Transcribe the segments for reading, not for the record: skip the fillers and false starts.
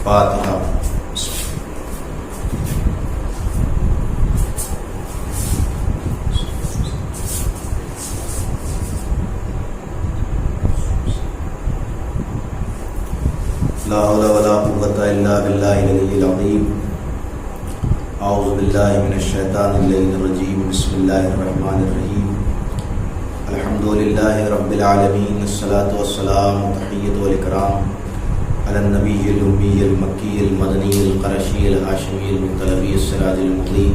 فاتحہ۔ لا حول ولا قوة الا باللہ العلی العظیم۔ اعوذ باللہ من الشیطان اللعین الرجیم۔ بسم اللہ الرحمن الرحیم۔ الحمد للہ رب العالمین، الصلاۃ والسلام تحیۃ والاکرام علی النبی الامی المکی المدنی القرشی الہاشمی المطلبی السراج المضیء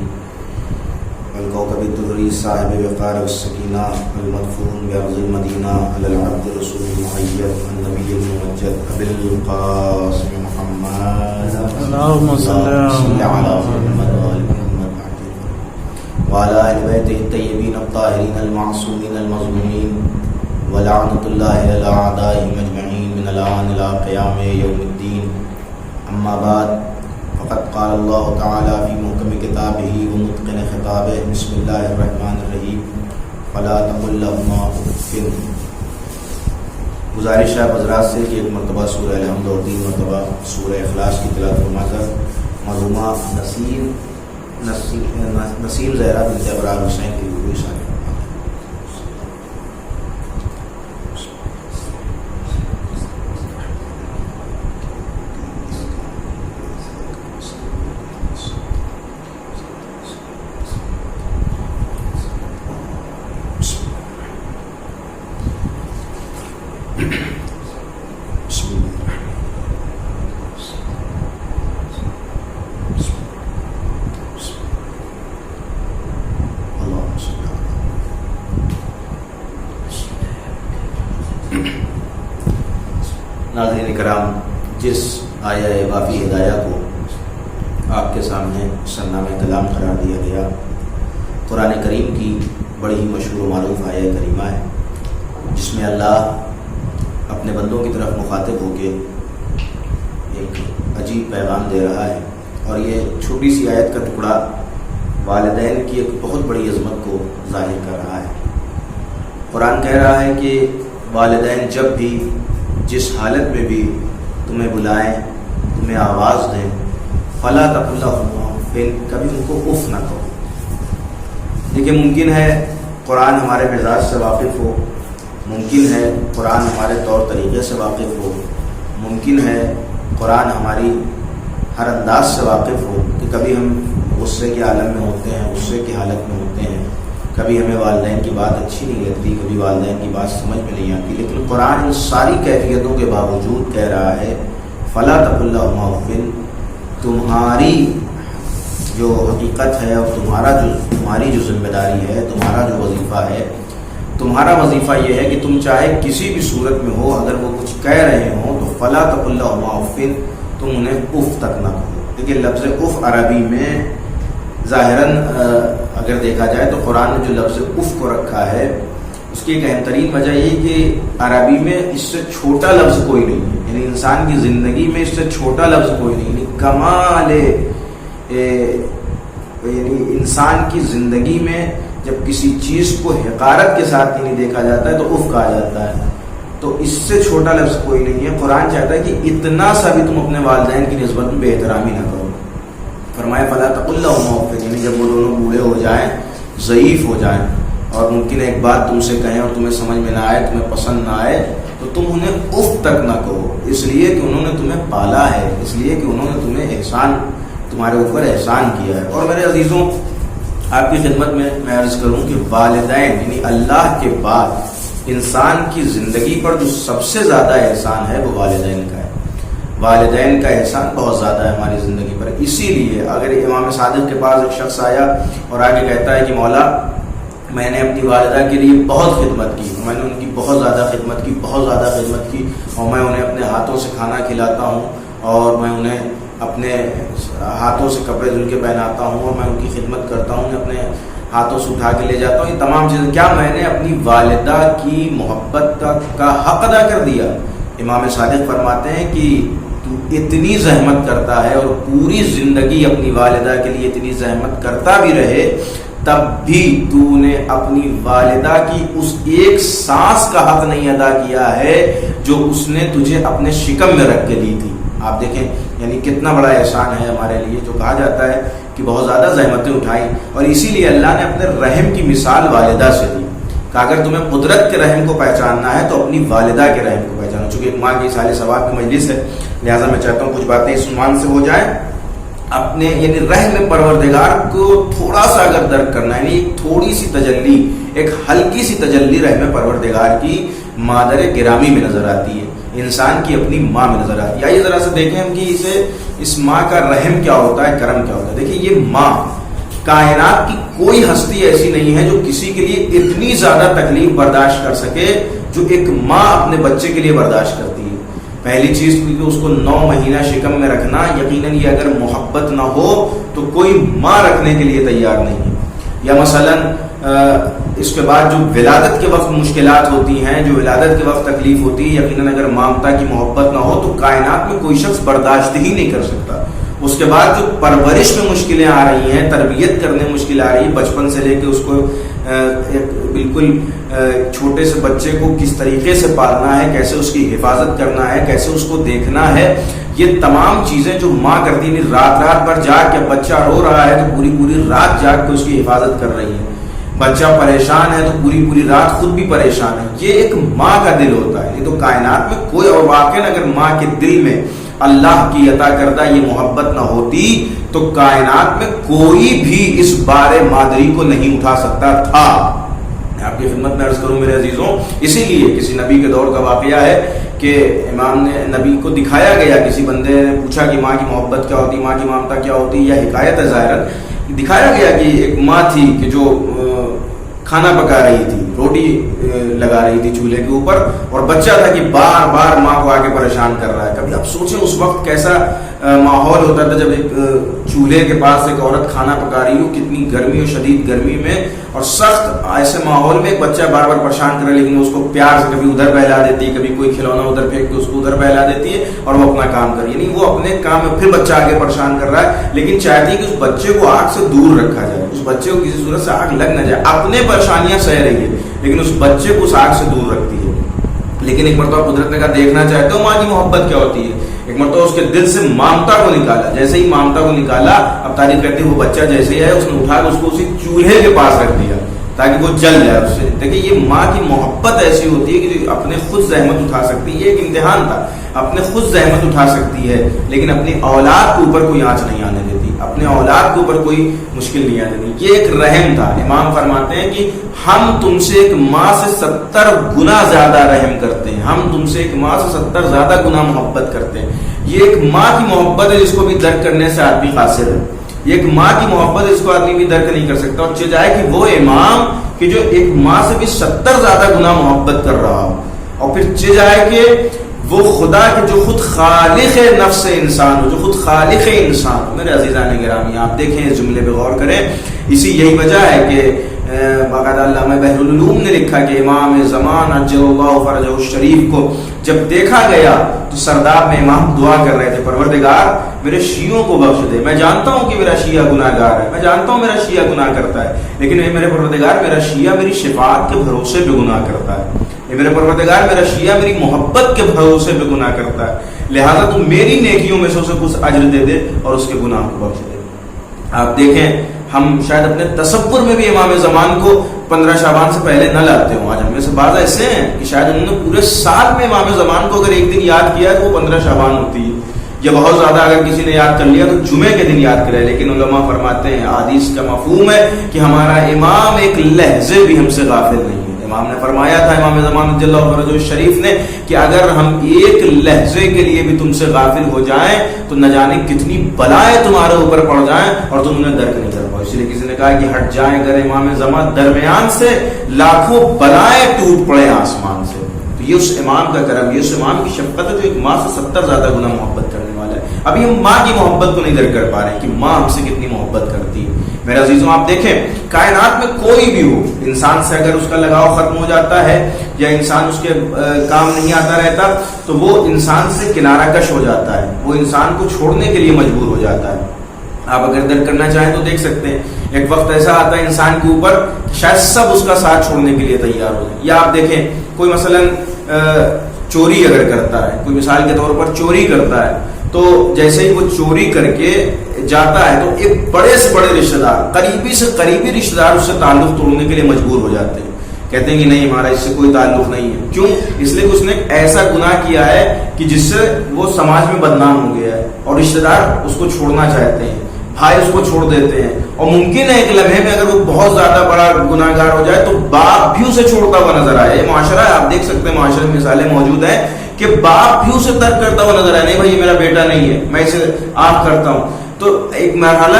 الکوكب الدری صاحب وقار والسکینہ المدفون بأرض المدینہ علی العبد رسول المعید النبی الممجد ابی القاسم محمد اللهم صل علی محمد وعلى آل بیتہ الطیبین الطاہرین المعصومین المظلومین ولعنۃ اللہ علی اعدائهم اجمعین من الآن الى قیام یوم الدین۔ اما بعد فقد قال اللہ تعالی فی محکم کتابہ ومتقن خطابہ، بسم اللہ الرحمن الرحیم، فلا تقل لهما اف۔ گزارش ہے حضرات سے کہ ایک مرتبہ سورہ الحمد اور 3 مرتبہ سورہ اخلاص کی تلاوت فرما کر مرحومہ نسیم زہرا بنت ابرار حسین کی روح شان ناظرین کرام، جس آیہ وافی ہدایہ کو آپ کے سامنے سرنامہ کلام قرار دیا گیا، قرآن کریم کی بڑی ہی مشہور و معروف آیہ کریمہ ہے، جس میں اللہ اپنے بندوں کی طرف مخاطب ہو کے ایک عجیب پیغام دے رہا ہے، اور یہ چھوٹی سی آیت کا ٹکڑا والدین کی ایک بہت بڑی عظمت کو ظاہر کر رہا ہے۔ قرآن کہہ رہا ہے کہ والدین جب بھی جس حالت میں بھی تمہیں بلائیں، تمہیں آواز دیں، فلا تقل لهما اف، کبھی ان کو اف نہ کہو۔ دیکھیں، ممکن ہے قرآن ہمارے مزاج سے واقف ہو، ممکن ہے قرآن ہمارے طور طریقے سے واقف ہو، ممکن ہے قرآن ہماری ہر انداز سے واقف ہو کہ کبھی ہم غصے کے عالم میں ہوتے ہیں، غصے کی حالت میں ہوتے ہیں، کبھی ہمیں والدین کی بات اچھی نہیں لگتی، کبھی والدین کی بات سمجھ میں نہیں آتی، لیکن قرآن ان ساری کیفیتوں کے باوجود کہہ رہا ہے فلا تقل لهما اف، تمہاری جو حقیقت ہے اور تمہاری جو ذمہ داری ہے، تمہارا جو وظیفہ ہے، تمہارا وظیفہ یہ ہے کہ تم چاہے کسی بھی صورت میں ہو، اگر وہ کچھ کہہ رہے ہوں تو فلا تقل لهما اف، تم انہیں اف تک نہ کہو۔ دیکھیے، لفظ اف عربی میں ظاہراً اگر دیکھا جائے تو قرآن نے جو لفظ اف کو رکھا ہے، اس کی ایک اہم ترین وجہ یہ کہ عربی میں اس سے چھوٹا لفظ کوئی نہیں ہے، یعنی انسان کی زندگی میں اس سے چھوٹا لفظ کوئی نہیں، یعنی کمال یعنی انسان کی زندگی میں جب کسی چیز کو حقارت کے ساتھ نہیں دیکھا جاتا ہے تو اف کہا جاتا ہے، تو اس سے چھوٹا لفظ کوئی نہیں ہے۔ قرآن چاہتا ہے کہ اتنا سا بھی تم اپنے والدین کی نسبت میں بے احترامی نہ کرو۔ فرمایا فلا تقل لهما اف، یعنی جب وہ دونوں بوڑھے ہو جائیں، ضعیف ہو جائیں، اور ممکن ہے ایک بات تم سے کہیں اور تمہیں سمجھ میں نہ آئے، تمہیں پسند نہ آئے، تو تم انہیں اف تک نہ کہو، اس لیے کہ انہوں نے تمہیں پالا ہے، اس لیے کہ انہوں نے تمہارے اوپر احسان کیا ہے۔ اور میرے عزیزوں، آپ کی خدمت میں عرض کروں کہ والدین یعنی اللہ کے بعد انسان کی زندگی پر جو سب سے زیادہ احسان ہے وہ والدین کا ہے۔ والدین کا احسان بہت زیادہ ہے ہماری زندگی پر، اسی لیے اگر امام صادق کے پاس ایک شخص آیا اور آگے کہتا ہے کہ مولا، میں نے اپنی والدہ کے لیے بہت خدمت کی، میں نے ان کی بہت زیادہ خدمت کی، اور میں انہیں اپنے ہاتھوں سے کھانا کھلاتا ہوں، اور میں انہیں اپنے ہاتھوں سے کپڑے دھل کے پہناتا ہوں، اور میں ان کی خدمت کرتا ہوں، انہیں اپنے ہاتھوں سے اٹھا کے لے جاتا ہوں، یہ تمام چیزیں، کیا میں نے اپنی والدہ کی محبت کا حق ادا کر دیا؟ امام صادق فرماتے ہیں کہ تو اتنی زحمت کرتا ہے اور پوری زندگی اپنی والدہ کے لیے اتنی زحمت کرتا بھی رہے، تب بھی تو نے اپنی والدہ کی اس ایک سانس کا حق نہیں ادا کیا ہے جو اس نے تجھے اپنے شکم میں رکھ کے دی تھی۔ آپ دیکھیں یعنی کتنا بڑا احسان ہے ہمارے لیے، جو کہا جاتا ہے کہ بہت زیادہ زحمتیں اٹھائیں، اور اسی لیے اللہ نے اپنے رحم کی مثال والدہ سے دی کہ اگر تمہیں قدرت کے رحم کو پہچاننا ہے تو اپنی والدہ کے رحم کو پہچانو۔ چونکہ ایک ماں کی اصال ثواب کی مجلس ہے، لہٰذا میں چاہتا ہوں کچھ باتیں اس عنوان سے ہو جائیں۔ اپنے یعنی رحم پروردگار کو تھوڑا سا اگر درک کرنا ہے، یعنی ایک تھوڑی سی تجلی، ایک ہلکی سی تجلی رحم پروردگار کی مادر گرامی میں نظر آتی ہے، انسان کی اپنی ماں میں نظر آتی ہے۔ آئیے ذرا سے دیکھیں ہم کہ اس ماں کا رحم کیا ہوتا ہے، کرم کیا ہوتا ہے۔ دیکھیں یہ ماں، کائنات کی کوئی ہستی ایسی نہیں ہے جو کسی کے لیے اتنی زیادہ تکلیف برداشت کر سکے جو ایک ماں اپنے بچے کے لیے برداشت کرتی ہے۔ پہلی چیز کہ اس کو 9 مہینہ شکم میں رکھنا، یقیناً یہ اگر محبت نہ ہو تو کوئی ماں رکھنے کے لیے تیار نہیں ہے۔ یا مثلاً اس کے بعد جو ولادت کے وقت مشکلات ہوتی ہیں، جو ولادت کے وقت تکلیف ہوتی ہے، یقیناً اگر مامتا کی محبت نہ ہو تو کائنات میں کوئی شخص برداشت ہی نہیں کر سکتا۔ اس کے بعد جو پرورش میں مشکلیں آ رہی ہیں، تربیت کرنے میں مشکل آ رہی ہے، بچپن سے لے کے اس کو بالکل چھوٹے سے بچے کو کس طریقے سے پالنا ہے، کیسے اس کی حفاظت کرنا ہے، کیسے اس کو دیکھنا ہے، یہ تمام چیزیں جو ماں کرتی ہے۔ رات بھر جاگ کے بچہ رو رہا ہے تو پوری رات جاگ کے اس کی حفاظت کر رہی ہے، بچہ پریشان ہے تو پوری رات خود بھی پریشان ہے۔ یہ ایک ماں کا دل ہوتا ہے، یہ تو کائنات میں کوئی، اور واقعاً اگر ماں کے دل میں اللہ کی عطا کردہ یہ محبت نہ ہوتی تو کائنات میں کوئی بھی اس بار مادری کو نہیں اٹھا سکتا تھا۔ آپ کی خدمت میں عرض کروں میرے عزیزوں، اسی لیے کسی نبی کے دور کا واقعہ ہے کہ امام نے نبی کو دکھایا گیا، کسی بندے نے پوچھا کہ ماں کی محبت کیا ہوتی، ماں کی ممتا کیا ہوتی، یا حکایت ہے ظاہراً، دکھایا گیا کہ ایک ماں تھی کہ جو کھانا پکا رہی تھی، روٹی لگا رہی تھی چولہے کے اوپر، اور بچہ تھا کہ بار بار ماں کو آگے پریشان کر رہا ہے۔ کبھی آپ سوچیں اس وقت کیسا ماحول ہوتا تھا جب ایک چولہے کے پاس ایک عورت کھانا پکا رہی ہو، کتنی گرمی اور شدید گرمی میں اور سخت ایسے ماحول میں ایک بچہ بار بار پریشان کر رہا ہے، لیکن اس کو پیار سے کبھی ادھر بہلا دیتی ہے، کبھی کوئی کھلونا ادھر پھینک کے اس کو ادھر بہلا دیتی ہے اور وہ اپنا کام کر رہی ہے، یعنی وہ اپنے کام میں، پھر بچہ آگے پریشان کر رہا ہے، لیکن چاہتی ہے کہ اس بچے کو آگ سے دور رکھا جائے، اس بچے کو کسی صورت سے آگ لگ نہ جائے، اپنے پریشانیاں سہ رہی ہے لیکن اس بچے کو اس آگ سے دور رکھتی ہے۔ لیکن ایک مرتبہ قدرت نے کہا دیکھنا چاہتے ہو ماں کی محبت کیا ہوتی ہے، ایک مرتبہ اس کے دل سے مامتا کو نکالا، جیسے ہی مامتا کو نکالا، اب تعریف کرتے وہ بچہ جیسے ہی ہے اس نے اٹھا کے اس کو اسی چولہے کے پاس رکھ دیا تاکہ وہ جل جائے اس سے۔ دیکھیے یہ ماں کی محبت ایسی ہوتی ہے کہ اپنے خود زحمت اٹھا سکتی ہے، یہ ایک امتحان تھا، اپنے خود زحمت اٹھا سکتی ہے لیکن اپنی اولاد کے اوپر کوئی آنچ نہیں آنے دیتی، اپنے اولاد کے اوپر کوئی مشکل نہیں آنے دیتی۔ یہ ایک رحم تھا۔ امام فرماتے ہیں کہ ہم تم سے ایک ماں سے 70 گنا زیادہ رحم کرتے ہیں، ہم تم سے ایک ماں سے 70 زیادہ گنا محبت کرتے ہیں۔ یہ ایک ماں کی محبت ہے جس کو بھی درک کرنے سے آدمی قاصر ہے، یہ ایک ماں کی محبت ہے جس کو آدمی بھی درک نہیں کر سکتا، اور چل جائے کہ وہ امام کہ جو ایک ماں سے بھی 70 زیادہ گنا محبت کر رہا ہو، اور پھر چل جائے کہ وہ خدا کے جو خود خالق نفس انسان ہو، جو خود خالق انسان ہو۔ میرے عزیزان گرامی آپ دیکھیں اس جملے پہ غور کریں، اسی یہی وجہ ہے کہ باقاعدہ علامہ بحر العلوم نے لکھا کہ امام زمان عجل اللہ فرجہ الشریف کو جب دیکھا گیا تو سرداب میں امام دعا کر رہے تھے، پروردگار میرے شیعوں کو بخش دے، میں جانتا ہوں کہ میرا شیعہ گناہ گار ہے، میں جانتا ہوں میرا شیعہ گناہ کرتا ہے، لیکن میرے پروردگار میرا شیعہ میری شفاعت کے بھروسے پہ گناہ کرتا ہے، میرے پروردگار میرا شیعہ میری محبت کے بھروسے پہ گناہ کرتا ہے، لہذا تو میری نیکیوں میں سے اسے کچھ اجر دے دے اور اس کے گناہ کو بخش دے۔ آپ دیکھیں ہم شاید اپنے تصور میں بھی امام زمان کو 15 شعبان سے پہلے نہ لاتے ہوں، آج ہم میں سے بعض ایسے ہیں کہ شاید انہوں نے پورے سال میں امام زمان کو اگر ایک دن یاد کیا تو وہ 15 شعبان ہوتی ہے، یا بہت زیادہ اگر کسی نے یاد کر لیا تو جمعے کے دن یاد کرے، لیکن علماء فرماتے ہیں حدیث کا مفہوم ہے کہ ہمارا امام ایک لحظے بھی ہم سے غافل نہیں ہے۔ امام نے فرمایا تھا، امام زمان رضی اللہ عنہ شریف نے، کہ اگر ہم ایک لحظے کے لیے بھی تم سے غافل ہو جائیں تو نہ جانے کتنی بلائیں تمہارے اوپر پڑ جائیں اور تم انہیں درک نہیں کر پاؤ۔ اس لیے کسی نے کہا کہ ہٹ جائیں اگر امام زمان درمیان سے لاکھوں بلائیں ٹوٹ پڑے آسمان سے، تو یہ اس امام کا کرم، یہ اس امام کی شفقت ہے جو ایک ماں سے 70 زیادہ گنا محبت کرنے والا ہے۔ ابھی ہم ماں کی محبت کو نہیں درک کر پا رہے ہیں کہ ماں ہم سے کتنی محبت کرتی ہے۔ میرے عزیزوں آپ دیکھیں کائنات میں کوئی بھی ہو، انسان سے اگر اس کا لگاؤ ختم ہو جاتا ہے یا انسان اس کے کام نہیں آتا رہتا تو وہ انسان سے کنارہ کش ہو جاتا ہے، وہ انسان کو چھوڑنے کے لیے مجبور ہو جاتا ہے۔ آپ اگر درک کرنا چاہیں تو دیکھ سکتے ہیں ایک وقت ایسا آتا ہے انسان کے اوپر کہ شاید سب اس کا ساتھ چھوڑنے کے لیے تیار ہو جائیں۔ یا آپ دیکھیں کوئی مثلا چوری اگر کرتا ہے، کوئی مثال کے طور پر چوری کرتا ہے تو جیسے ہی وہ چوری کر کے جاتا ہے تو ایک بڑے سے بڑے رشتہ دار، قریبی سے قریبی رشتہ دار اس سے تعلق توڑنے کے لیے مجبور ہو جاتے ہیں، کہتے ہیں کہ نہیں ہمارا اس سے کوئی تعلق نہیں ہے. کیوں؟ اس لیے کہ اس نے ایسا گناہ کیا ہے کہ جس سے وہ سماج میں بدنام ہو گیا ہے، اور رشتہ دار اس کو چھوڑنا چاہتے ہیں، بھائی اس کو چھوڑ دیتے ہیں، اور ممکن ہے ایک لمحے میں اگر وہ بہت زیادہ بڑا گناہ گار ہو جائے تو باپ بھی اسے چھوڑتا ہوا نظر آئے. یہ معاشرہ ہے، آپ دیکھ سکتے ہیں معاشرے میں مثالیں موجود ہیں کہ باپ بھی اسے ترک کرتا ہوا نظر آئے، نہیں بھائی یہ میرا بیٹا نہیں ہے، میں اسے آپ کرتا ہوں. تو ایک مرحلہ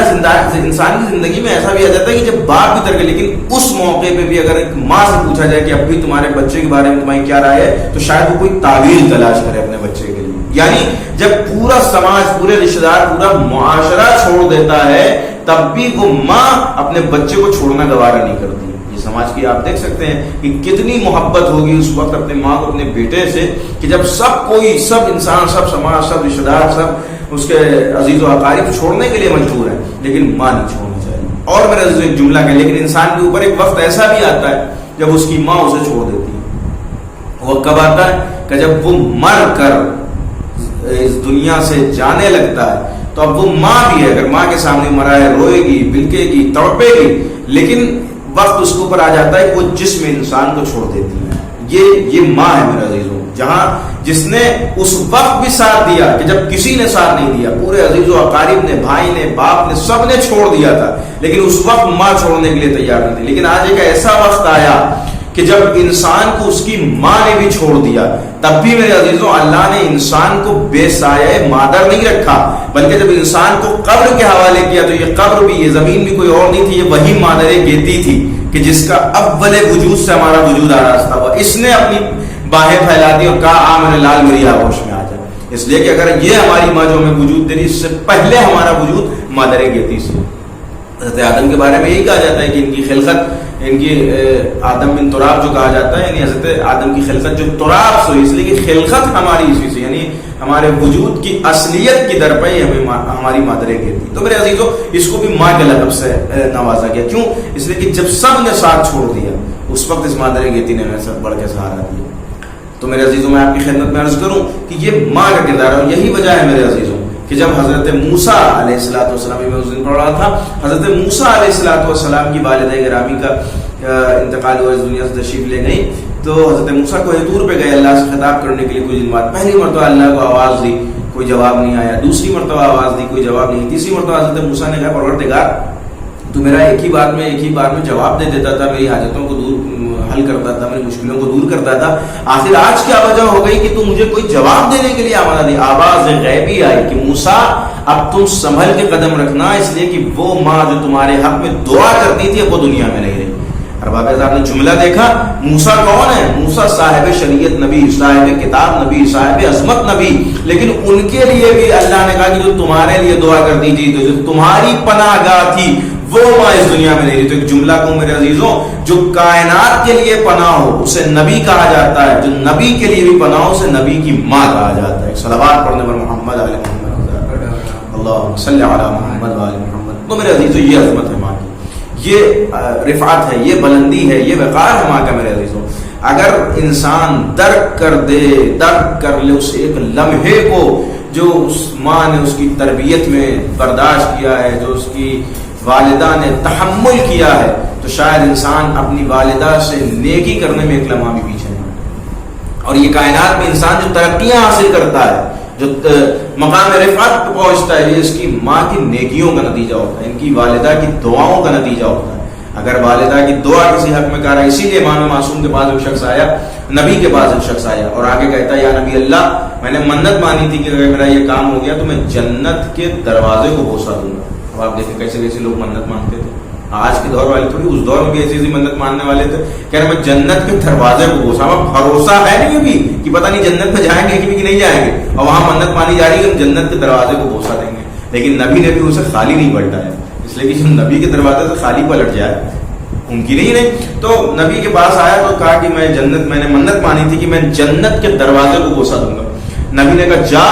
انسان کی زندگی میں ایسا بھی آ جاتا ہے کہ جب باپ بھی ترک، لیکن اس موقع پہ بھی اگر ایک ماں سے پوچھا جائے کہ اب بھی تمہارے بچے کے بارے میں تمہاری کیا رائے ہے، تو شاید وہ کوئی تعویل تلاش کرے اپنے بچے کے لیے. یعنی جب پورا سماج، پورے رشتہ دار، پورا معاشرہ چھوڑ دیتا ہے تب بھی وہ ماں اپنے بچے کو چھوڑنا گوارا نہیں کرتی. یہ سماج کی آپ دیکھ سکتے ہیں کہ کتنی محبت ہوگی اس وقت اپنے ماں کو اپنے بیٹے سے، کہ جب سب کوئی، سب انسان، سب سماج، سب رشتہ دار، سب اس کے عزیز و اقارب چھوڑنے کے لیے مجبور ہے، لیکن ماں نہیں چھوڑنی چاہیے. اور میرا عزیز ایک جملہ ہے، لیکن انسان کے اوپر ایک وقت ایسا بھی آتا ہے جب اس کی ماں اسے چھوڑ دیتی ہے. وہ کب آتا ہے؟ کہ جب وہ مر کر اس دنیا سے جانے لگتا ہے. تو اب وہ ماں بھی ہے، اگر ماں کے سامنے مرا ہے، روئے گی، بلکے گی، تڑپے گی، لیکن وقت اس کے اوپر آ جاتا ہے کہ وہ جسم انسان کو چھوڑ دیتی ہے. یہ ماں ہے میرے عزیزوں، جہاں جس نے اس وقت بھی ساتھ دیا کہ جب کسی نے ساتھ نہیں دیا، پورے عزیز و اقارب نے، بھائی نے، باپ نے، سب نے چھوڑ دیا تھا، لیکن اس وقت ماں چھوڑنے کے لیے تیار نہیں تھی. لیکن آج ایک ایسا وقت آیا کہ جب انسان کو اس کی ماں نے بھی چھوڑ دیا، تب بھی میرے عزیزوں اللہ نے انسان کو بے سایہ مادر نہیں رکھا، بلکہ جب انسان کو قبر کے حوالے کیا تو یہ قبر بھی، یہ زمین بھی کوئی اور نہیں تھی، یہ وہی مادر گیتی تھی کہ جس کا اول وجود سے ہمارا وجود آراستہ ہوا. اس نے اپنی باہیں پھیلا دی اور کہا آ میرے لال میری آغوش میں آ جائے. اس لیے کہ اگر یہ ہماری ماں جو ہمیں وجود دے رہی، اس سے پہلے ہمارا وجود مادر گیتی سے. حضرت آدم کے بارے میں یہی کہا جاتا ہے کہ ان کی خلقت، ان کی آدم بن تراب جو کہا جاتا ہے، یعنی حضرت آدم کی خلقت جو تراب سے ہوئی، اس لیے کہ خلقت ہماری اسی سے، یعنی ہمارے وجود کی اصلیت کی درپئی ہمیں ہماری مادریں کہتی. تو میرے عزیزوں اس کو بھی ماں کے لقب سے نوازا گیا. کیوں؟ اس لیے کہ جب سب نے ساتھ چھوڑ دیا اس وقت اس مادر گیتی نے ہمیں سب بڑھ کے سہارا دیا. تو میرے عزیزوں میں آپ کی خدمت میں عرض کروں کہ یہ ماں کا کردار ہے. اور یہی وجہ ہے میرے عزیزوں کہ جب حضرت موسیٰ علیہ السلام، میں اس دن پڑھ رہا تھا، حضرت موسیٰ علیہ السلام کی والدہ گرامی کا انتقال ہوا، اس دنیا سے تشریف لے گئی. تو حضرت موسیٰ کو طور پہ گئے اللہ سے خطاب کرنے کے لیے. کچھ دن بعد پہلی مرتبہ اللہ کو آواز دی، کوئی جواب نہیں آیا. دوسری مرتبہ آواز دی، کوئی جواب نہیں. تیسری مرتبہ حضرت موسیٰ نے کہا پروردگار تو میرا ایک ہی بار میں جواب دے دیتا تھا، میری حاجتوں کو حل کرتا تھا، میری مشکلوں کو دور کرتا تھا، آخر آج کیا وجہ ہو گئی کہ تو مجھے کوئی جواب دینے کے لیے آمادہ نہیں؟ آواز غیبی آئی کہ موسیٰ اب تم سنبھل کے قدم رکھنا، اس لیے کہ وہ ماں جو تمہارے حق میں دعا کرتی تھی اب وہ دنیا میں نہیں رہی. اور بابا صاحب نے جملہ دیکھا، موسیٰ کون ہے؟ موسیٰ صاحب شریعت نبی، صاحب کتاب نبی، صاحب عظمت نبی. لیکن ان کے لیے بھی اللہ نے کہا کہ جو تمہارے لیے دعا کرتی تھی، جو تمہاری پناہ گاہ تھی، وہ ماں اس دنیا میں نہیں رہی. تو ایک جملہ کو میرے عزیزوں، جو کائنات کے لیے پناہ ہو اسے نبی کہا جاتا ہے، جو نبی کے لیے بھی پناہ ہو اسے نبی کی ماں کہا جاتا ہے. صلوات پڑھنے پر محمد علی محمد، اللہم صلی علی محمد و علی محمد. تو میرے عزیزوں یہ عظمت ہے ماں کی، یہ رفعت ہے، یہ بلندی ہے، یہ وقار ہے ماں کا. میرے عزیزوں اگر انسان درک کر لے اس ایک لمحے کو جو اس ماں نے اس کی تربیت میں برداشت کیا ہے، جو اس کی والدہ نے تحمل کیا ہے، تو شاید انسان اپنی والدہ سے نیکی کرنے میں ایک لمحہ بھی پیچھے نہیں. اور یہ کائنات میں انسان جو ترقیاں حاصل کرتا ہے، جو مقام رفعت پہ پہنچتا ہے، یہ اس کی ماں کی نیکیوں کا نتیجہ ہوتا ہے، ان کی والدہ کی دعاؤں کا نتیجہ ہوتا ہے. اگر والدہ کی دعا کسی حق میں کر رہا ہے، اسی لیے امام معصوم کے پاس ایک شخص آیا، نبی کے پاس ایک شخص آیا اور آگے کہتا ہے یا نبی اللہ، میں نے منت مانی تھی کہ اگر میرا یہ کام ہو گیا تو میں جنت کے دروازے کو بوسہ دوں گا. اب آپ دیکھیں کیسے لوگ منت مانتے تھے. آج کے دور والے تھوڑی، اس دور میں بھی ایسی منت ماننے والے تھے کہ میں جنت کے دروازے کو بوسا. بھروسہ ہے نہیں ابھی کہ پتہ نہیں جنت میں جائیں گے کہ نہیں جائیں گے، اور وہاں منت مانی جا رہی ہے کہ ہم جنت کے دروازے کو بوسا دیں گے. لیکن نبی نے بھی اسے خالی نہیں پلٹایا، اس لیے کہ جب نبی کے دروازے سے خالی پلٹ جائے ممکن ہی نہیں. تو نبی کے پاس آیا تو کہا کہ میں نے منت مانی تھی کہ میں جنت کے دروازے کو بوسا دوں گا. نبی نے کہا جا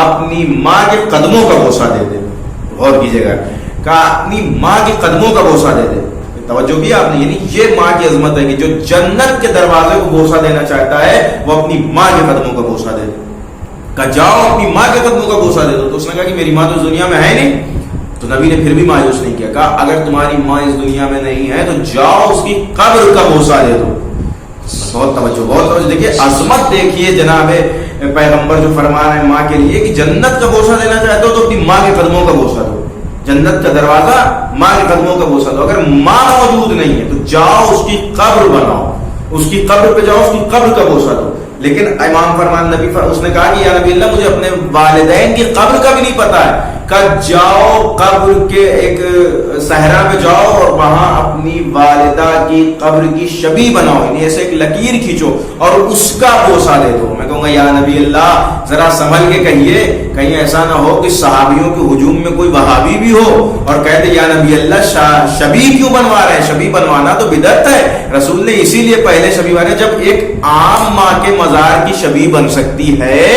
اپنی ماں کے قدموں کا بوسا دے دے. غور کیجیے گا، کہا اپنی ماں کے قدموں کا بوسا دے دے. توجہ کیا آپ نے؟ یعنی یہ ماں کی عظمت ہے کہ جو جنت کے دروازے کو بوسا دینا چاہتا ہے وہ اپنی ماں کے قدموں کا بوسا دے دے. کہا جاؤ اپنی ماں کے قدموں کا بوسہ دے دو. تو اس نے کہا کہ میری ماں تو اس دنیا میں ہے نہیں. تو نبی نے پھر بھی مایوس نہیں کیا, کہا اگر تمہاری ماں اس دنیا میں نہیں ہے تو جاؤ اس کی قبر کا بوسہ دے دو. بہت توجہ دیکھیے, عظمت دیکھیے جناب پیغمبر جو فرما رہے ہیں ماں کے لیے کہ جنت کا بوسہ دینا چاہتے ہو تو اپنی ماں کے قدموں کا بوسہ دو. جنت کا دروازہ ماں کے قدموں کا بوسہ دو. اگر ماں موجود نہیں ہے تو جاؤ اس کی قبر بناؤ, اس کی قبر پہ جاؤ, اس کی قبر کا بوسہ دو. لیکن امام فرمان نبی اس نے کہا کہ یا نبی اللہ مجھے اپنے والدین کی قبر کا بھی نہیں پتا ہے. کہ جاؤ قبر کے ایک صحرا پہ جاؤ اور وہاں اپنی والدہ کی قبر کی شبیہ بناؤ, یعنی ایسے ایک لکیر کھینچو اور اس کا بوسہ دے دو. میں کہوں گا یا نبی اللہ ذرا سنبھل کے کہیے, کہیں ایسا نہ ہو کہ صحابیوں کے ہجوم میں کوئی وہابی بھی ہو اور کہتے یا نبی اللہ شبیہ کیوں بنوا رہے ہیں, شبیہ بنوانا تو بدعت ہے. رسول نے اسی لیے پہلے شبیہ بنائے. جب ایک عام ماں کے مزار کی شبیہ بن سکتی ہے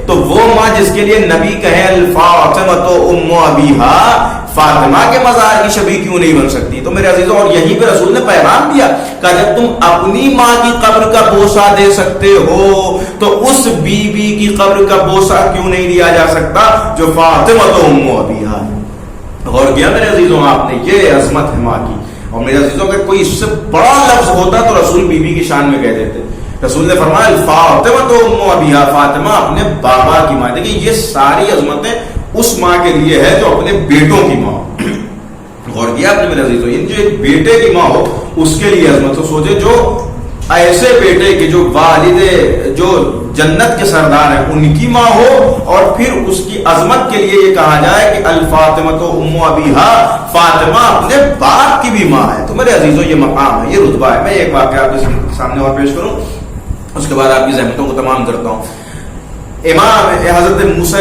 تو وہ ماں جس کے لیے نبی کہیں الفاطمۃ ام ابیہا, فاطمہ کے مزار کی شبیہ کیوں نہیں بن سکتی؟ تو میرے عزیزوں, اور یہیں پہ رسول نے پیغام دیا کہ جب تم اپنی ماں کی قبر کا بوسہ دے سکتے ہو تو اس بی بی کی قبر کا بوسہ کیوں نہیں دیا جا سکتا جو فاطمہ تو ام ابیہا ہے. غور کیا میرے عزیزوں آپ نے, یہ عظمت ہے ماں کی. اور میرے عزیزوں اگر کوئی اس سے بڑا لفظ ہوتا تو رسول بی بی کی شان میں کہہ دیتے. رسول نے فرمایا الفاطمہ تو ام ابیہا, فاطمہ اپنے بابا کی ماں. دیکھیں یہ ساری عظمتیں اس ماں کے لیے ہے جو اپنے بیٹوں کی ماں ہو. غور کیا آپ نے میرے عزیزوں, جو ایک بیٹے کی ماں ہو اس کے لیے عظمت. تو سوچے جو ایسے بیٹے کے جو والد جو جنت کے سردار ہیں ان کی ماں ہو اور پھر اس کی عظمت کے لیے یہ کہا جائے کہ الفاطمہ تو ام ابیہا, فاطمہ اپنے باپ کی بھی ماں ہے. تو میرے عزیزوں یہ مقام ہے, یہ رتبہ ہے. میں ایک واقعہ آپ کے سامنے اور پیش کروں, اس کے بعد آپ کی زحمتوں کو تمام کرتا ہوں. حضرت موسیٰ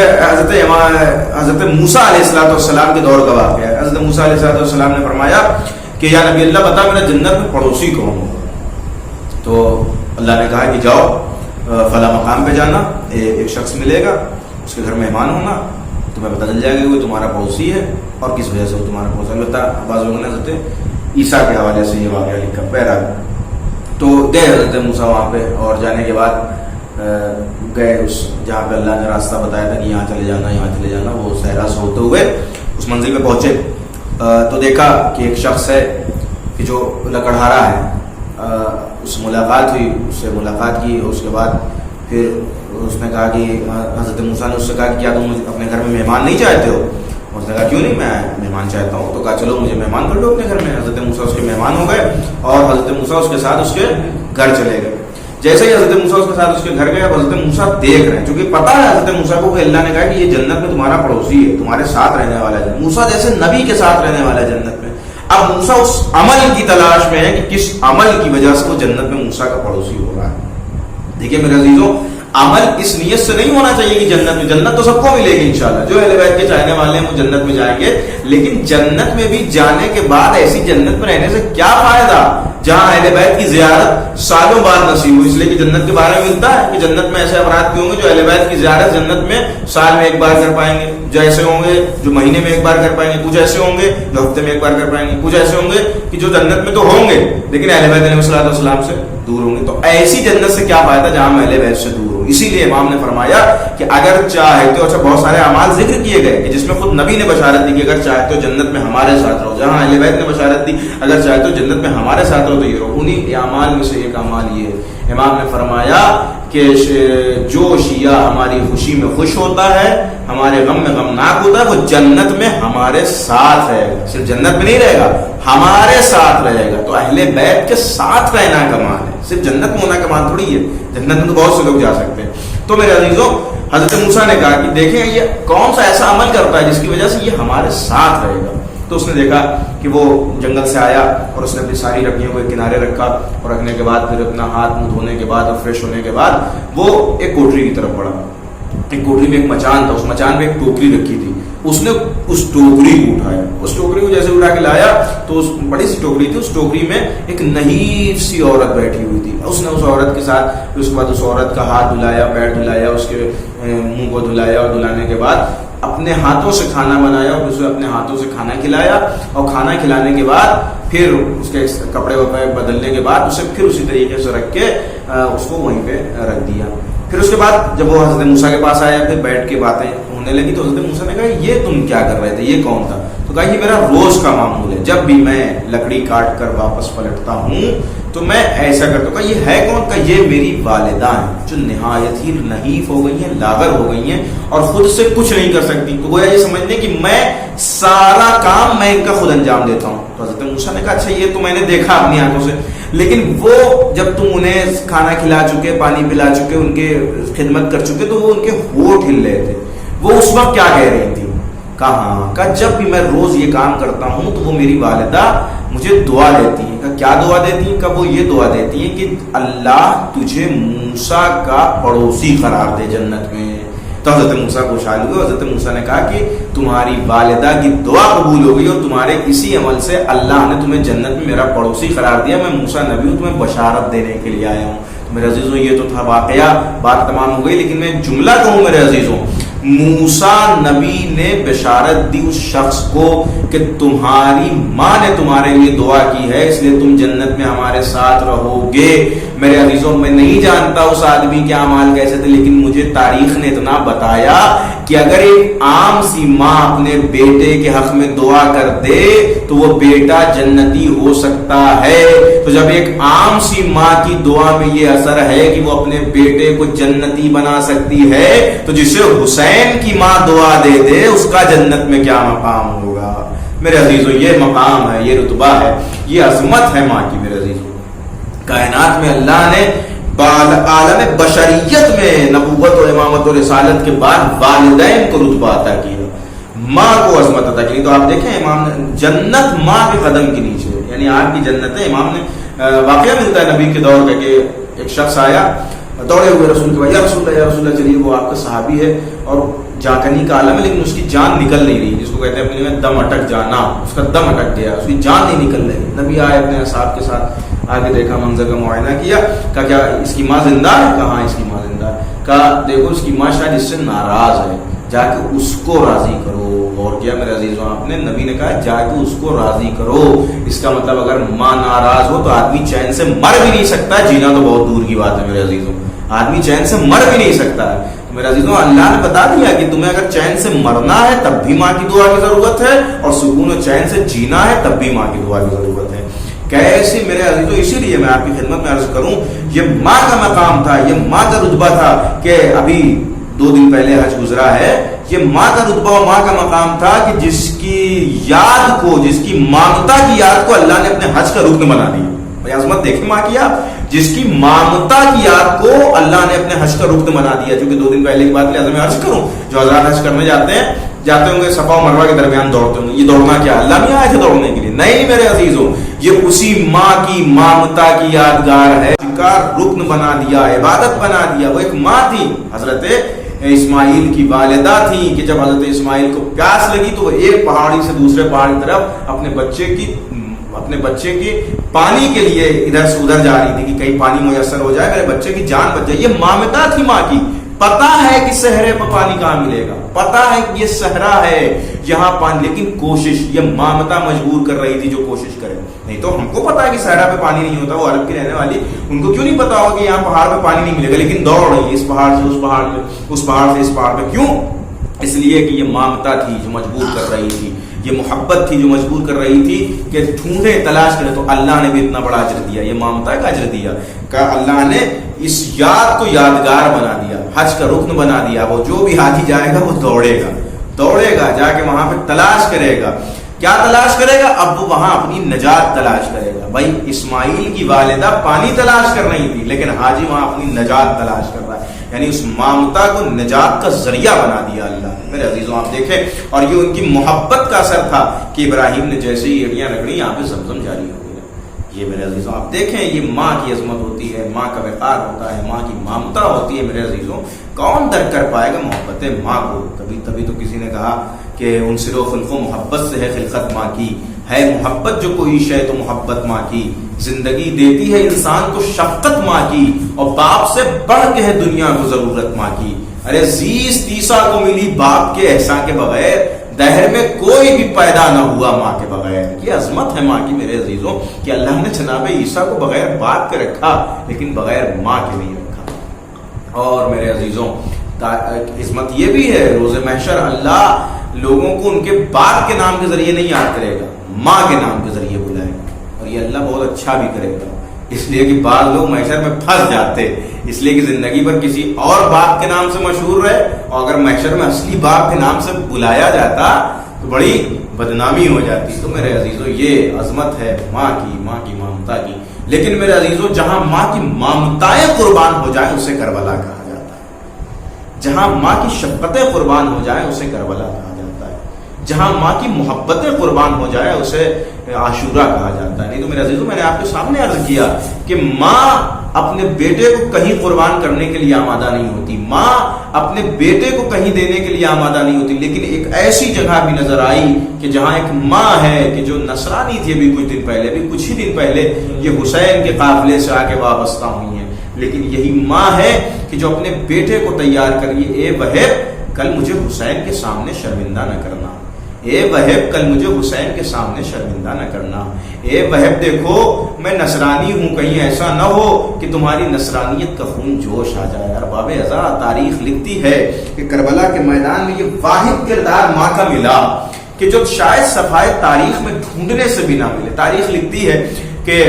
علیہ السلام کے دور کا واقعہ ہے. حضرت موسیٰ علیہ السلام نے فرمایا کہ یا نبی اللہ بتا میرا جنت میں پڑوسی کون ہو؟ تو اللہ نے کہا کہ جاؤ فلاں مقام پہ جانا, ایک شخص ملے گا, اس کے گھر مہمان ہونا, تمہیں پتہ چل جائے گا کہ وہ تمہارا پڑوسی ہے اور کس وجہ سے وہ تمہارا پڑوسی ہے. البتہ بعض لوگوں نے حضرت عیسیٰ کے حوالے سے یہ واقعہ لکھا پیرا. تو گئے حضرت موسیٰ وہاں پہ, اور جانے کے بعد گئے اس جہاں پہ اللہ نے راستہ بتایا تھا کہ یہاں چلے جانا, یہاں چلے جانا. وہ صحرا سے ہوتے ہوئے اس منزل پہ پہنچے تو دیکھا کہ ایک شخص ہے کہ جو لکڑہارا ہے. اس سے ملاقات ہوئی, اس سے ملاقات کی. اس کے بعد پھر اس نے کہا کہ حضرت موسیٰ نے اس سے کہا کہ کیا تم اپنے گھر میں مہمان نہیں چاہتے ہو؟ اس نے کہا کیوں نہیں, میں مہمان چاہتا ہوں. تو کہا چلو مجھے مہمان کر لو اپنے گھر میں. حضرت موسیٰ اس کے مہمان ہو گئے اور حضرت موسیٰ اس کے ساتھ اس کے گھر چلے گئے. جیسے ہی حضرت موسیٰ اس کے ساتھ اس کے گھر گئے, اب حضرت موسیٰ دیکھ رہے ہیں, چونکہ پتا ہے حضرت موسیٰ کو کہ اللہ نے کہا کہ یہ جنت میں تمہارا پڑوسی ہے, تمہارے ساتھ رہنے والا ہے. موسیٰ جیسے نبی کے ساتھ رہنے والا ہے جنت میں. اب موسیٰ اس عمل کی تلاش میں ہے کہ کس عمل کی وجہ سے وہ جنت میں موسیٰ کا پڑوسی ہو رہا ہے. دیکھیے میرے عزیزوں, عمل اس نیت سے نہیں ہونا چاہیے کہ جنت تو سب کو ملے گی انشاءاللہ. جو اہل بیت کے چاہنے والے ہیں وہ جنت میں جائیں گے, لیکن جنت میں بھی جانے کے بعد ایسی جنت میں رہنے سے کیا فائدہ جہاں اہل بیت کی زیارت سالوں بعد نصیب ہو. اس لیے کہ جنت کے بارے میں ملتا ہے کہ جنت میں ایسے افراد بھی ہوں گے جو اہل بیت کی زیارت جنت میں سال میں ایک بار کر پائیں گے, جو ایسے ہوں گے جو مہینے میں ایک بار کر پائیں گے, کچھ ایسے ہوں گے جو ہفتے میں ایک بار کر پائیں گے, کچھ ایسے ہوں گے کہ جو جنت میں تو ہوں گے لیکن اہل بیت علیہ السلام سے دور ہوں گے. تو ایسی جنت سے کیا فائدہ جہاں میں اہل بیت سے دور ہوں. اسی لیے امام نے فرمایا کہ اگر چاہتے ہو, اچھا بہت سارے اعمال ذکر کیے گئے کہ جس میں خود نبی نے بشارت دی کہ اگر چاہتے ہو جنت میں ہمارے ساتھ رہو, جہاں اہل بیت نے بشارت دی اگر چاہتے ہو جنت میں ہمارے ساتھ رہو تو یہ رہو. انہیں اعمال میں سے ایک اعمال یہ ہے. امام نے فرمایا کہ جو شیعہ ہماری خوشی میں خوش ہوتا ہے, ہمارے غم میں غمناک ہوتا ہے, وہ جنت میں ہمارے ساتھ رہے گا. صرف جنت میں نہیں رہے گا, ہمارے ساتھ رہے گا. تو اہل بیت کے ساتھ رہنا کمال ہے, صرف جنت میں ہونا کمال تھوڑی ہے. جنت میں تو بہت سے لوگ جا سکتے ہیں. تو میرے عزیزوں, حضرت موسیٰ نے کہا کہ دیکھیں یہ کون سا ایسا عمل کرتا ہے جس کی وجہ سے یہ ہمارے ساتھ رہے گا. تو اس نے دیکھا کہ وہ جنگل سے آیا اور اس نے اپنی ساری رکھیوں کو ایک کنارے رکھا, اور رکھنے کے بعد پھر اپنا ہاتھ منہ دھونے کے بعد اور فریش ہونے کے بعد وہ ایک کوٹری کی طرف بڑھا. ایک کوٹری میں ایک مچان تھا, اس مچان میں ایک ٹوکری رکھی تھی. اس نے اس ٹوکری کو اٹھایا, اس ٹوکری کو جیسے اٹھا کے لایا تو اس بڑی سی ٹوکری تھی, اس ٹوکری میں ایک نحیف سی عورت بیٹھی ہوئی تھی. اس نے اس عورت کے ساتھ اس کے بعد اس عورت کا ہاتھ دھلایا, پیر دھلایا, اس کے منہ کو دھلایا, اور دھلانے کے بعد اپنے ہاتھوں سے کھانا بنایا اور اسے اپنے ہاتھوں سے کھانا کھلایا. اور کھانا کھلانے کے بعد پھر اس کے کپڑے وپڑے بدلنے کے بعد اسے پھر اسی طریقے سے رکھ کے اس کو وہیں پہ رکھ دیا. پھر اس کے بعد جب وہ حضرت موسیٰ کے پاس آیا پھر بیٹھ کے باتیں ہونے لگی تو حضرت موسیٰ نے کہا یہ تم کیا کر رہے تھے, یہ کون تھا؟ تو کہا یہ میرا روز کا معمول ہے, جب بھی میں لکڑی کاٹ کر واپس پلٹتا ہوں تو میں ایسا کرتا ہوں. کہا یہ ہے کون؟ کہا یہ میری والدہ ہیں جو نہایت ہی نحیف ہو گئی ہیں, لاغر ہو گئی ہیں اور خود سے کچھ نہیں کر سکتی. تو گویا یہ سمجھنے کہ میں سارا کام میں ان کا خود انجام دیتا ہوں. تو حضرت موسیٰ نے کہا اچھا یہ تو میں نے دیکھا اپنی آنکھوں سے, لیکن وہ جب تم انہیں کھانا کھلا چکے, پانی پلا چکے, ان کے خدمت کر چکے تو وہ ان کے ہونٹ ہل رہے تھے, وہ اس وقت کیا کہہ رہی تھی؟ کہا جب بھی میں روز یہ کام کرتا ہوں تو وہ میری والدہ مجھے دعا دیتی ہیں. کہ کیا دعا دیتی ہیں؟ کہ وہ یہ دعا دیتی ہیں کہ اللہ تجھے موسیٰ کا پڑوسی قرار دے جنت میں. تو حضرت موسیٰ خوشحال ہوئے. حضرت موسیٰ نے کہا کہ تمہاری والدہ کی دعا قبول ہو گئی اور تمہارے اسی عمل سے اللہ نے تمہیں جنت میں میرا پڑوسی قرار دیا. میں موسیٰ نبی ہوں, تمہیں بشارت دینے کے لیے آیا ہوں. میرے عزیزوں یہ تو تھا واقعہ, بات تمام ہو گئی. لیکن میں جملہ کہوں میرے عزیزوں, موسیٰ نبی نے بشارت دی اس شخص کو کہ تمہاری ماں نے تمہارے لیے دعا کی ہے اس لیے تم جنت میں ہمارے ساتھ رہو گے. میرے عزیزوں میں نہیں جانتا اس آدمی کے اعمال کیسے تھے, لیکن مجھے تاریخ نے اتنا بتایا کہ اگر ایک عام سی ماں اپنے بیٹے کے حق میں دعا کر دے تو وہ بیٹا جنتی ہو سکتا ہے. تو جب ایک عام سی ماں کی دعا میں یہ اثر ہے کہ وہ اپنے بیٹے کو جنتی بنا سکتی ہے, تو جسے حسین کی ماں دعا دے دے اس کا جنت میں کیا مقام ہوگا. میرے عزیزوں یہ مقام ہے, یہ رتبہ ہے, یہ عظمت ہے ماں کی. میرے عزیزوں کائنات میں اللہ نے عالم بشریت میں نبوت و امامت و رسالت کے بعد والدین کو رتبہ عطا کیا, ماں کو عظمت عطا کی. تو آپ دیکھیں امام نے جنت ماں کے قدم کے نیچے, یعنی آپ کی جنت ہے. امام نے واقعہ ملتا ہے نبی کے دور کا کہ ایک شخص آیا دوڑے ہوئے رسول کے بعد, یا رسول اللہ چلیے. وہ آپ کا صحابی ہے اور جاکنی کا عالم ہے, لیکن اس کی جان نکل نہیں رہی, جس کو کہتے ہیں اپنے میں دم اٹک جانا, اس کا دم اٹک گیا, اس کی جان نہیں نکل رہی. نبی آئے اپنے اصحاب کے ساتھ, آگے دیکھا, منظر کا معائنہ کیا, کہا کیا اس کی ماں زندہ ہے؟ کہا ہاں اس کی ماں زندہ ہے. کہا دیکھو اس کی ماں شاید اس سے ناراض ہے, جا کے اس کو راضی کرو. اور کیا میرے عزیزوں آپ نے, نبی نے کہا جا کے اس کو راضی کرو. اس کا مطلب اگر ماں ناراض ہو تو آدمی چین سے مر بھی نہیں سکتا, جینا تو بہت دور کی بات ہے. میرے عزیزوں آدمی چین سے مر بھی نہیں سکتا ہے. میرے عزیزوں اللہ نے بتا دیا کہ تمہیں اگر چین سے مرنا ہے تب بھی ماں کی دعا کی ضرورت ہے, اور سکون و چین سے جینا ہے تب بھی ماں کی دعا کی ضرورت ہے. کیسی میرے عزیزوں, اسی لیے میں آپ کی خدمت میں عرض کروں, یہ ماں کا مقام تھا, یہ ماں کا رتبہ تھا. کہ ابھی 2 دن پہلے حج گزرا ہے, یہ ماں کا رتبہ اور ماں کا مقام تھا کہ جس کی یاد کو, جس کی مامتا کی یاد کو اللہ نے اپنے حج کا رکن بنا دیا. عظمت دیکھیں ماں کی آپ, جس کی مامتا کی یاد کو اللہ نے اپنے حج کا رکن بنا دیا. چونکہ 2 دن پہلے کی بات لہٰذا میں عرض کروں, جو حضرات حج کرنے جاتے ہوں گے صفا و مروہ کے درمیان دوڑتے ہوں گے. یہ دوڑنا کیا اللہ نہیں آئے تھے دوڑنے کے لیے؟ نہیں میرے عزیزوں, یہ اسی ماں کی مامتا کی یادگار ہے, جن کا رکن بنا دیا, عبادت بنا دیا. وہ ایک ماں تھی, حضرت اسماعیل کی والدہ تھی, کہ جب حضرت اسماعیل کو پیاس لگی تو وہ ایک پہاڑی سے دوسرے پہاڑ کی طرف اپنے بچے کی پانی کے لیے ادھر سے ادھر جا رہی تھی کہ کہیں پانی میسر ہو جائے, میرے بچے کی جان بچ جائے. یہ مامتا تھی ماں کی. پتا ہے کہ صحرے پر پانی کہاں ملے گا, پتا ہے کہ یہ صحرا ہے یہاں پانی, لیکن کوشش, یہ مامتا مجبور کر رہی تھی جو کوشش کرے. نہیں تو ہم کو پتا ہے کہ صحرا پہ پانی نہیں ہوتا, وہ عرب کی رہنے والی, ان کو کیوں نہیں پتا ہوگا کہ یہاں پہاڑ پہ پانی نہیں ملے گا, لیکن دوڑ رہی ہے اس پہاڑ سے اس پہاڑ پہ, اس پہاڑ سے اس پہاڑ پہ. کیوں؟ اس لیے کہ یہ مامتا تھی جو مجبور کر رہی تھی, یہ محبت تھی جو مجبور کر رہی تھی کہ ڈھونڈے تلاش کرے. تو اللہ نے بھی اتنا بڑا اجر دیا, یہ مامتا کا اجر دیا کہ اللہ نے اس یاد کو یادگار بنا دیا, حج کا رکن بنا دیا. وہ جو بھی حاجی جائے گا وہ دوڑے گا جا کے وہاں پہ تلاش کرے گا. کیا تلاش کرے گا؟ اب وہ وہاں اپنی نجات تلاش کرے گا. بھائی اسماعیل کی والدہ پانی تلاش کر رہی تھی, لیکن حاجی وہاں اپنی نجات تلاش کر رہا ہے. یعنی اس مامتا کو نجات کا ذریعہ بنا دیا اللہ نے. میرے عزیزوں آپ دیکھیں, اور یہ ان کی محبت کا اثر تھا کہ ابراہیم نے جیسے ہی ایڑیاں رگڑی یہاں پہ زمزم جاری ہو گیا. یہ میرے عزیزوں آپ دیکھیں, یہ ماں کی عظمت ہوتی ہے, ماں کا وقار ہوتا ہے, ماں کی مامتا ہوتی ہے. میرے عزیزوں کون درک کر پائے گا محبت ماں کو؟ تبھی تو کسی نے کہا کہ ان سر و خلق و محبت سے ہے خلقت ماں کی, ہے محبت جو کوئی شے تو محبت ماں کی. زندگی دیتی ہے انسان کو شفقت ماں کی, اور باپ سے بڑھ کے ہے دنیا کو ضرورت ماں کی. ارے زیس تیسا کو ملی باپ کے احسان کے بغیر, دہر میں کوئی بھی پیدا نہ ہوا ماں کے بغیر. یہ عظمت ہے ماں کی میرے عزیزوں کہ اللہ نے جناب عیسیٰ کو بغیر باپ کے رکھا لیکن بغیر ماں کے نہیں رکھا. اور میرے عزیزوں عظمت یہ بھی ہے، روز محشر اللہ لوگوں کو ان کے باپ کے نام کے ذریعے نہیں یاد کرے گا، ماں کے نام کے ذریعے بلائے گا، اور یہ اللہ بہت اچھا بھی کرے گا، اس لیے کہ بعض لوگ محشر میں پھنس جاتے، اس لیے کہ زندگی پر کسی اور باپ کے نام سے مشہور رہے، اور اگر محشر میں اصلی باپ کے نام سے بلایا جاتا تو بڑی بدنامی ہو جاتی۔ تو میرے عزیزوں یہ عظمت ہے ماں کی ممتا کی، لیکن میرے عزیزوں جہاں ماں کی ممتائیں قربان ہو جائیں اسے کربلا کہا جاتا ہے، جہاں ماں کی شفقتیں قربان ہو جائیں اسے کربلا کہا جاتا ہے، جہاں ماں کی محبتیں قربان ہو جائیں اسے عاشورہ کہا جاتا ہے۔ نہیں تو میرے عزیزوں میں نے آپ کے سامنے عرض کیا کہ ماں اپنے بیٹے کو کہیں قربان کرنے کے لیے آمادہ نہیں ہوتی، ماں اپنے بیٹے کو کہیں دینے کے لیے آمادہ نہیں ہوتی، لیکن ایک ایسی جگہ بھی نظر آئی کہ جہاں ایک ماں ہے کہ جو نصرانی تھی ابھی کچھ دن پہلے، ابھی کچھ ہی دن پہلے یہ حسین کے قافلے سے آ کے وابستہ ہوئی ہیں، لیکن یہی ماں ہے کہ جو اپنے بیٹے کو تیار کریے، اے وہب کل مجھے حسین کے سامنے شرمندہ نہ کرنا، اے وہب کل مجھے حسین کے سامنے شرمندہ نہ کرنا، اے وہب دیکھو میں نصرانی ہوں، کہیں ایسا نہ ہو کہ تمہاری نصرانیت کا خون جوش آ جائے۔ ارباب ازا تاریخ لکھتی ہے کہ کربلا کے میدان میں یہ واحد کردار ماں کا ملا کہ جو شاید صفحۂ تاریخ میں ڈھونڈنے سے بھی نہ ملے۔ تاریخ لکھتی ہے کہ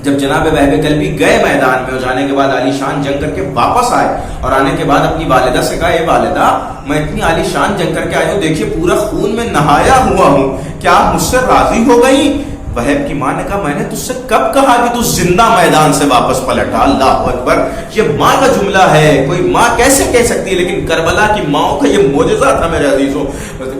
جب جناب وہب کلبی گئے میدان میں، اور جانے کے بعد عالی شان جنگ کر کے واپس آئے، اور آنے کے بعد اپنی والدہ سے کہا، اے والدہ میں اتنی عالی شان جنگ کر کے آئی ہوں، دیکھیے پورا خون میں نہایا ہوا ہوں، کیا آپ مجھ سے راضی ہو گئی؟ وہب کی ماں نے کہا، میں نے تجھ سے کب کہا کہ تو زندہ میدان سے واپس پلٹا؟ اللہ اکبر، یہ ماں کا جملہ ہے، کوئی ماں کیسے کہہ سکتی ہے؟ لیکن کربلا کی ماؤں کا یہ معجزہ تھا میرے عزیزوں۔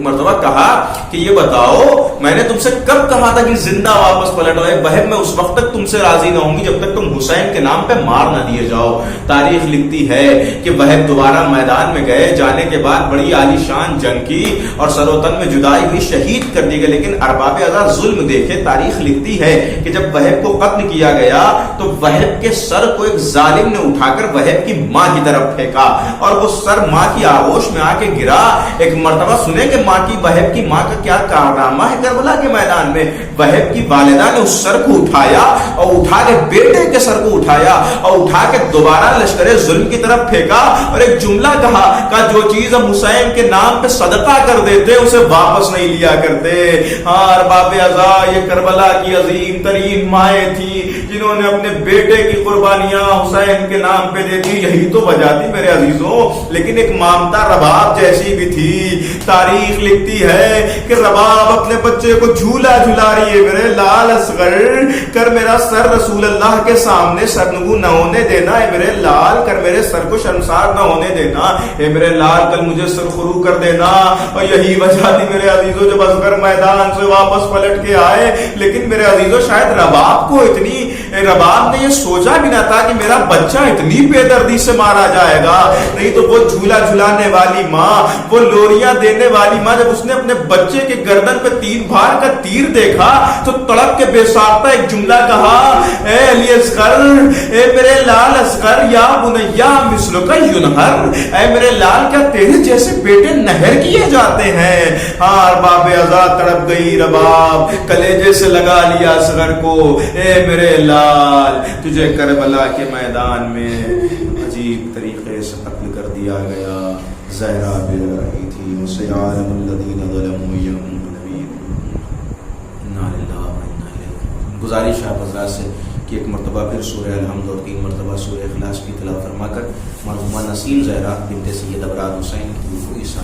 مرتبہ کہا کہ یہ بتاؤ میں نے تم سے کب کہا تھا کہ زندہ واپس پلٹ آئے؟ وہب میں اس وقت تک تم سے راضی نہ ہوں گی جب تک تم حسین کے نام پہ مار نہ دیے جاؤ۔ تاریخ لکھتی ہے کہ وہب دوبارہ میدان میں گئے، جانے کے بعد بڑی عالی شان جنگ کی اور سر و تن میں جدائی ہوئی، شہید کر دی گئے، لیکن ارباب ازا ظلم دیکھے۔ تاریخ لکھتی ہے کہ جب وہب کو قتل کیا گیا تو وہب کے سر کو ایک ظالم نے اٹھا کر وہب کی ماں کی طرف پھینکا، اور وہ سر ماں کی آغوش میں آ کے گرا۔ ایک مرتبہ سنے کہ وہب کی ماں کا کیا کارنامہ ہے کربلا کے میدان میں۔ وہب کی والدہ نے اس سر کو اٹھایا اور اٹھا کے بیٹے کے سر کو اٹھایا اور اٹھا کے دوبارہ لشکر ظلم کی طرف پھینکا، اور ایک جملہ کہا کہ جو چیز ہم حسین کے نام پہ صدقہ کر دیتے اسے واپس نہیں لیا کرتے۔ ہاں ارباب ازا یہ کربلا کی عظیم ترین مائیں تھیں جنہوں نے اپنے بیٹے کی قربانیاں حسین کے نام پہ دے دی، یہی تو وجہ تھی میرے عزیزوں۔ لیکن ایک مامتا رباب جیسی بھی تھی۔ تاریخ لکھتی ہے کہ رباب اپنے بچے کو جھولا جھلا رہی ہے، میرے لال اصغر کر میرا سر رسول اللہ کے سامنے سرنگو نہ ہونے دینا، اے میرے لال کر میرے سر کو شرمسار نہ ہونے دینا، اے میرے لال کل مجھے سرخرو کر دینا۔ اور یہی وجہ تھی میرے عزیزوں جب اصغر میدان سے واپس پلٹ کے آئے، لیکن میرے عزیزوں شاید رباب نے یہ سوچا بھی نہ تھا کہ میرا بچہ اتنی بے دردی سے مارا جائے گا۔ نہیں تو وہ جھولا جھلانے والی ماں، وہ لوریاں دینے والی ماں، جب اس نے اپنے بچے کے گردن پہ 3 بھار کا تیر دیکھا تو تڑپ کے بے ساختہ ایک جملہ کہا، اے علی اصغر، اے میرے لال اصغر، یا بنیا مثلک ینہر، اے میرے لال کیا تیرے جیسے بیٹے نہر کیے جاتے ہیں؟ ہاں ارباب ازا تڑپ گئی، رباب کلیجے سے لگا لیا اصغر کو، اے میرے لال تجھے کربلا کے میدان میں عجیب طریقے سے قتل کر دیا گیا۔ زہرا بے رہی تھی، اسے عالم الذین ظلموا یوم نبی۔ انا للہ و انا الیہ راجعون۔ گزارش ہے حضرات سے کہ ایک مرتبہ پھر سورہ الحمد اور 3 مرتبہ سورہ اخلاص کی تلاوت فرما کر مرحومہ نسیم زہرا بنت سید ابرار حسین کی روح کو عیسیٰ